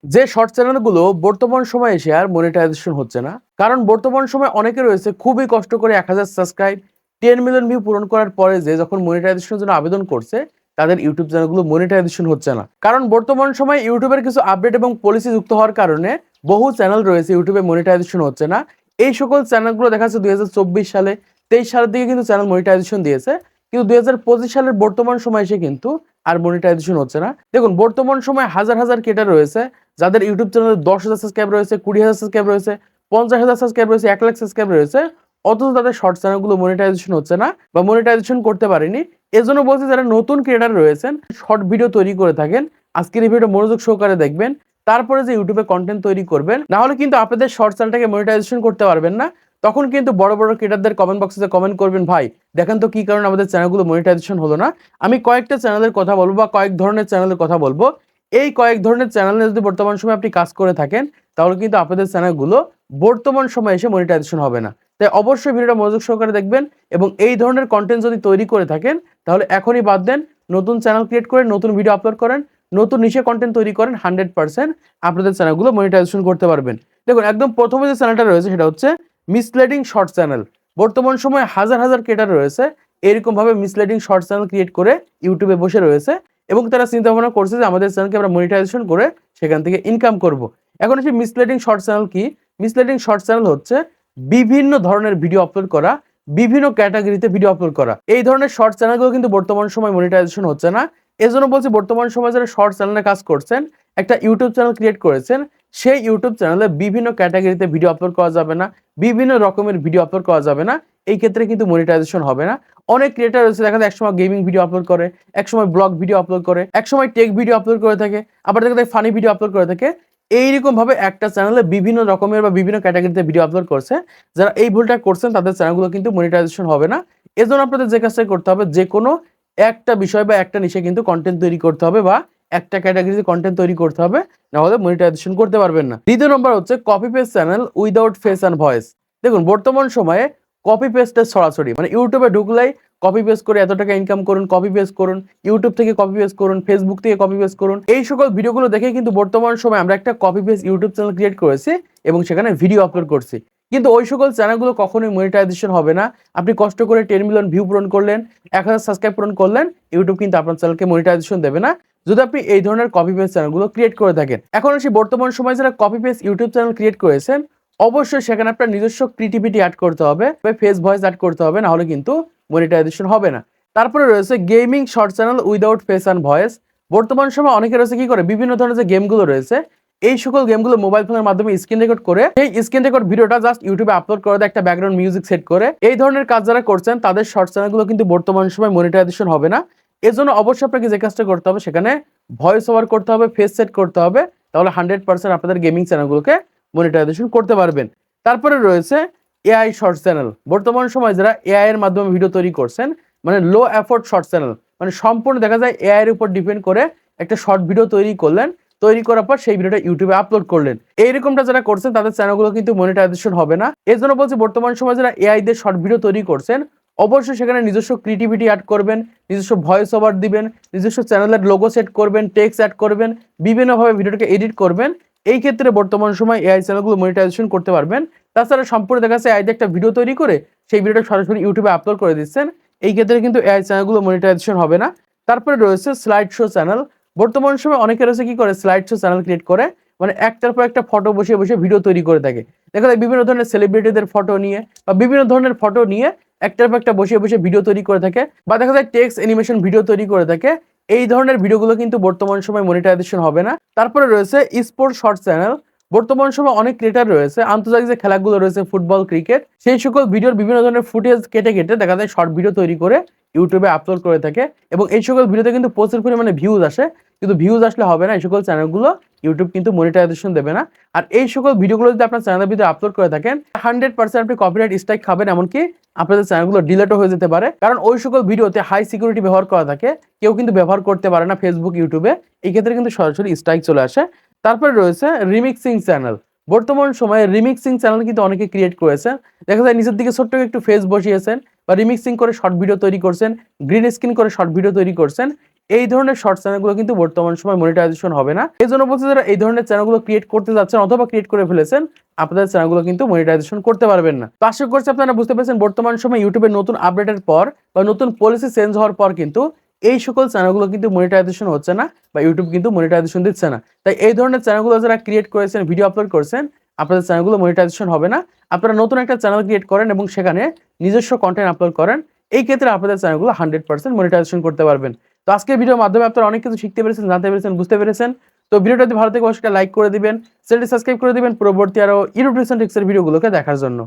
যে শর্ট চ্যানেলগুলো বর্তমান সময়ে এসে আর মনিটাইজেশন হচ্ছে না, কারণ বর্তমান সময়ে অনেকে রয়েছে খুবই কষ্ট করে 1000 সাবস্ক্রাইব 10 মিলিয়ন ভিউ পূরণ করার পরে যে যখন মনিটাইজেশনের জন্য আবেদন করছে তাদের ইউটিউব চ্যানেলগুলো মনিটাইজেশন হচ্ছে না। কারণ বর্তমান সময়ে ইউটিউবের কিছু আপডেট এবং পলিসি যুক্ত হওয়ার কারণে বহু চ্যানেল রয়েছে ইউটিউবে মনিটাইজেশন হচ্ছে না। এই সকল চ্যানেলগুলো দেখা যাচ্ছে 2024 সালে 23 সালের দিকে কিন্তু চ্যানেল মনিটাইজেশন দিয়েছে, কিন্তু 2025 সালের বর্তমান সময় এসে কিন্তু আর মনিটাইজেশন হচ্ছে না। দেখুন বর্তমান সময় হাজার হাজার ক্রিয়েটর রয়েছে যাদের ইউটিউব চ্যানেলে 10,000 সাবস্ক্রাইব রয়েছে, 20,000 সাবস্ক্রাইব রয়েছে, 50,000 সাবস্ক্রাইব রয়েছে, 1 লাখ সাবস্ক্রাইব রয়েছে, অথচ তাদের শর্ট চ্যানেলগুলো মনিটাইজেশন হচ্ছে না বা মনিটাইজেশন করতে পারেনি। এজন্য বলছি যারা নতুন ক্রিয়েটর রয়েছেন, শর্ট ভিডিও তৈরি করে থাকেন, আজকের এই ভিডিও মনোযোগ সহকারে দেখবেন, তারপরে যে ইউটিউবে কন্টেন্ট তৈরি করবেন, না হলে কিন্তু আপনাদের শর্ট চ্যানেলটাকে মনিটাইজেশন করতে পারবেন না। তখন কিন্তু বড় বড় ক্রিয়েটরদের কমেন্ট বক্সে কমেন্ট করবেন, ভাই দেখেন তো কি কারণে আমাদের চ্যানেলগুলো মনিটাইজেশন হলো না। আমি কয়েকটা চ্যানেলের কথা বলবো বা কয়েক ধরনের চ্যানেলের কথা বলবো। এই কয়েক ধরনের চ্যানেলে যদি বর্তমান সময়ে আপনি কাজ করে থাকেন তাহলে কিন্তু আপনাদের চ্যানেলগুলো বর্তমান সময়ে এসে মনিটাইজেশন হবে না। তাই অবশ্যই ভিডিওটা মনোযোগ সহকারে দেখবেন এবং এই ধরনের কন্টেন্ট যদি তৈরি করে থাকেন তাহলে এখনই বাদ দেন, নতুন চ্যানেল ক্রিয়েট করে নতুন ভিডিও আপলোড করেন, নতুন নিশে কন্টেন্ট তৈরি করেন, 100% আপনাদের চ্যানেলগুলো মনিটাইজেশন করতে পারবেন। দেখুন একদম প্রথমে যে চ্যানেলটা রয়েছে সেটা হচ্ছে মিসলিডিং শর্ট চ্যানেল। বর্তমান সময়ে হাজার হাজার ক্রিয়েটর রয়েছে এরকম ভাবে মিসলিডিং শর্ট চ্যানেল ক্রিয়েট করে ইউটিউবে বসে রয়েছে এবং তারা চিন্তা ভাবনা করছে যে আমাদের চ্যানেলকে আমরা মনিটাইজেশন করে সেখান থেকে ইনকাম করব। এখন হচ্ছে মিসলিডিং শর্ট চ্যানেল কি? মিসলিডিং শর্ট চ্যানেল হচ্ছে বিভিন্ন ধরনের ভিডিও আপলোড করা, বিভিন্ন ক্যাটাগরিতে ভিডিও আপলোড করা। এই ধরনের শর্ট চ্যানেলগুলো কিন্তু বর্তমান সময় মনিটাইজেশন হচ্ছে না। এজন্য বলছি বর্তমান সময় যারা শর্ট চ্যানেলে কাজ করছেন, একটা ইউটিউব চ্যানেল ক্রিয়েট করেছেন, সেই ইউটিউব চ্যানেলে বিভিন্ন ক্যাটাগরিতে ভিডিও আপলোড করা যাবে না, বিভিন্ন রকমের ভিডিও আপলোড করা যাবে না। এই ক্ষেত্রে কিন্তু মনিটাইজেশন হবে না। অনেক ক্রিয়েটর রয়েছে দেখা যায় একসময় গেমিং ভিডিও আপলোড করে, একসময় ব্লগ ভিডিও আপলোড করে, একসময় টেক ভিডিও আপলোড করে থাকে, আবার দেখা যায় ফানি ভিডিও আপলোড করে থাকে। এইরকম ভাবে একটা চ্যানেলে বিভিন্ন রকমের বা বিভিন্ন ক্যাটাগরিতে ভিডিও আপলোড করছে। যারা এই ভুলটা করছেন তাদের চ্যানেলগুলো কিন্তু মনিটাইজেশন হবে না। এজন্য আপনাদের যে কাজটা করতে হবে, যে কোনো একটা বিষয় বা একটা নিশে কিন্তু কন্টেন্ট তৈরি করতে হবে বা একটা ক্যাটাগরিতে কন্টেন্ট তৈরি করতে হবে, না হলে মনিটাইজেশন করতে পারবেন না। দ্বিতীয় নম্বর হচ্ছে copy paste channel without face and voice. দেখুন বর্তমান সময়ে কপি পেস্টের ছড়াছড়ি, মানে ইউটিউবে ঢুকলেই কপি পেস্ট করে এত টাকা ইনকাম করুন, কপি পেস্ট করুন, ইউটিউব থেকে কপি পেস্ট করুন, ফেসবুক থেকে কপি পেস্ট করুন, এই সকল ভিডিওগুলো দেখে কিন্তু বর্তমান সময় আমরা একটা copy paste YouTube channel create করেছি এবং সেখানে ভিডিও আপলোড করছি। কিন্তু ওই সকল চ্যানেলগুলো কখনোই মনিটাইজেশন হবে না। আপনি কষ্ট করে 10 মিলিয়ন ভিউ পূরণ করলেন, 1000 সাবস্ক্রাইব পূরণ করলেন, ইউটিউব কিন্তু আপনার চ্যানেলকে মনিটাইজেশন দেবে না যদি আপনি এই ধরনের কপি পেস্ট চ্যানেলগুলো ক্রিয়েট করে থাকেন। এখন আসি বর্তমান সময়ে যারা copy paste YouTube channel create করেছেন, অবশ্যই সেখানে আপনার নিজস্ব ক্রিয়েটিভিটি অ্যাড করতে হবে, ফেস ভয়েস অ্যাড করতে হবে, না হলে কিন্তু মনিটাইজেশন হবে না। তারপরে রয়েছে gaming short channel without face and voice. বর্তমান সময় অনেকে রয়েছে কি করে, বিভিন্ন ধরনের যে গেমগুলো রয়েছে এই সকল গেমগুলো মোবাইল ফোনের মাধ্যমে স্ক্রিন রেকর্ড করে এই স্ক্রিন রেকর্ড ভিডিওটা জাস্ট ইউটিউবে আপলোড করে দেয় একটা ব্যাকগ্রাউন্ড মিউজিক সেট করে। এই ধরনের কাজ যারা করছেন তাদের শর্ট চ্যানেলগুলো কিন্তু বর্তমান সময় মনিটাইজেশন হবে না। এজন্য অবশ্যই আপনাকে যে কাজটা করতে হবে সেখানে ভয়েস ওভার করতে হবে, ফেস সেট করতে হবে, তাহলে 100% আপনাদের গেমিং চ্যানেলগুলোকে মনিটাইজেশন করতে পারবেন। তারপরে রয়েছে এআই শর্ট চ্যানেল। বর্তমান সময় যারা এআই এর মাধ্যমে ভিডিও তৈরি করছেন, মানে লো এফোর্ট শর্ট চ্যানেল, মানে সম্পূর্ণ দেখা যায় এআই এর উপর ডিপেন্ড করে একটা শর্ট ভিডিও তৈরি করলেন, তৈরি করার পর সেই ভিডিওটা ইউটিউবে আপলোড করলেন, এইরকমটা যারা করছেন তাদের চ্যানেলগুলো কিন্তু মনিটাইজেশন হবে না। এর জন্য বলছি বর্তমান সময় যারা এআই দিয়ে শর্ট ভিডিও তৈরি করছেন অবশ্যই সেখানে নিজস্ব ক্রিয়েটিভিটি অ্যাড করবেন, নিজস্ব ভয়েস ওভার দিবেন, নিজস্ব চ্যানেলের লোগো সেট করবেন, টেক্সট অ্যাড করবেন, বিভিন্নভাবে ভিডিওটাকে এডিট করবেন। এই ক্ষেত্রে বর্তমান সময় এআই চ্যানেলগুলো মনিটাইজেশন করতে পারবেন। তাছাড়া সম্পূর্ণ দেখা যাচ্ছে এআই দিয়ে একটা ভিডিও তৈরি করে সেই ভিডিওটা সরাসরি ইউটিউবে আপলোড করে দিচ্ছেন, এই ক্ষেত্রে কিন্তু এআই চ্যানেলগুলো মনিটাইজেশন হবে না। তারপরে রয়েছে স্লাইড শো চ্যানেল। বর্তমান সময় অনেকে রয়েছে কি করে, স্লাইড শো চ্যানেল ক্রিয়েট করে, মানে একটার পর একটা ফটো বসিয়ে বসে ভিডিও তৈরি করে থাকে। দেখা যায় বিভিন্ন ধরনের সেলিব্রিটিদের ফটো নিয়ে বা বিভিন্ন ধরনের ফটো নিয়ে একটার পর একটা বসিয়ে বসে ভিডিও তৈরি করে থাকে, বা দেখা যায় টেক্সট অ্যানিমেশন ভিডিও তৈরি করে থাকে। এই ধরনের ভিডিওগুলো কিন্তু বর্তমান সময় মনিটাইজেশন হবে না। তারপরে রয়েছে স্পোর্টস শর্ট চ্যানেল। বর্তমান সময় অনেক ক্রিয়েটর রয়েছে আন্তর্জাতিক যে খেলাগুলো রয়েছে ফুটবল, ক্রিকেট, সেই সকল ভিডিওর বিভিন্ন ধরনের ফুটেজ কেটে কেটে দেখা যায় শর্ট ভিডিও তৈরি করে ইউটিউবে আপলোড করে থাকে এবং এই সকল ভিডিওতে কিন্তু প্রচুর পরিমাণে ভিউজ আসে। কিন্তু ভিউজ আসলে হবে না, এই সকল চ্যানেলগুলো ইউটিউব কিন্তু মনিটাইজেশন দেবে না। আর এই সকল ভিডিওগুলো যদি আপনার চ্যানেলের ভিতরে আপলোড করে থাকেন 100% আপনি কপিরাইট স্ট্রাইক খাবেন, এমনকি আপনাদের চ্যানেলগুলো ডিলেটও হয়ে যেতে পারে, কারণ ওই সকল ভিডিওতে হাই সিকিউরিটি ব্যবহার করা থাকে, কেউ কিন্তু ব্যবহার করতে পারে না ফেসবুক, ইউটিউবে, এই ক্ষেত্রে কিন্তু সরাসরি স্ট্রাইক চলে আসে। তারপরে রয়েছে রিমিক্সিং চ্যানেল। বর্তমান সময়ে রিমিক্সিং চ্যানেল কিন্তু অনেকে ক্রিয়েট করেছে, দেখা যায় নিচের দিকে ছোট্ট একটু ফেস বসিয়েছেন বা রিমিক্সিং করে শর্ট ভিডিও তৈরি করছেন, গ্রিন স্ক্রিন করে শর্ট ভিডিও তৈরি করছেন। এই ধরনের শর্ট চ্যানেলগুলো কিন্তু বর্তমান সময় মনিটাইজেশন হবে না। এই জন্য বলছি যারা এই ধরনের চ্যানেলগুলো ক্রিয়েট করতে যাচ্ছেন অথবা ক্রিয়েট করে ফেলেছেন, আপনাদের চ্যানেলগুলো কিন্তু মনিটাইজেশন করতে পারবেন না। তো আশা করছি আপনারা বুঝতে পেরেছেন বর্তমান সময় ইউটিউবের নতুন আপডেটের পর বা নতুন পলিসি চেঞ্জ হওয়ার পর কিন্তু এই সকল চ্যানেলগুলো কিন্তু মনিটাইজেশন হচ্ছে না বা ইউটিউব কিন্তু মনিটাইজেশন দিচ্ছে না। তাই এই ধরনের চ্যানেলগুলো যারা ক্রিয়েট করেছেন, ভিডিও আপলোড করছেন, আপনাদের চ্যানেলগুলো মনিটাইজেশন হবে না। আপনারা নতুন একটা চ্যানেল ক্রিয়েট করেন এবং সেখানে নিজস্ব কন্টেন্ট আপলোড করেন। এই ক্ষেত্রে আপনাদের চ্যানেলগুলো 100% মনিটাইজেশন করতে পারবেন। তো আজকের ভিডিওর মাধ্যমে আপনারা অনেক কিছু শিখতে পেরেছেন, জানতে পেরেছেন, বুঝতে পেরেছেন। তো ভিডিওটা যদি ভালো থেকে অবশ্যই লাইক করে দিবেন, চ্যানেলটি সাবস্ক্রাইব করে দিবেন পরবর্তী আরো ইউটিউব টিপস এর ভিডিওগুলোকে দেখার জন্য।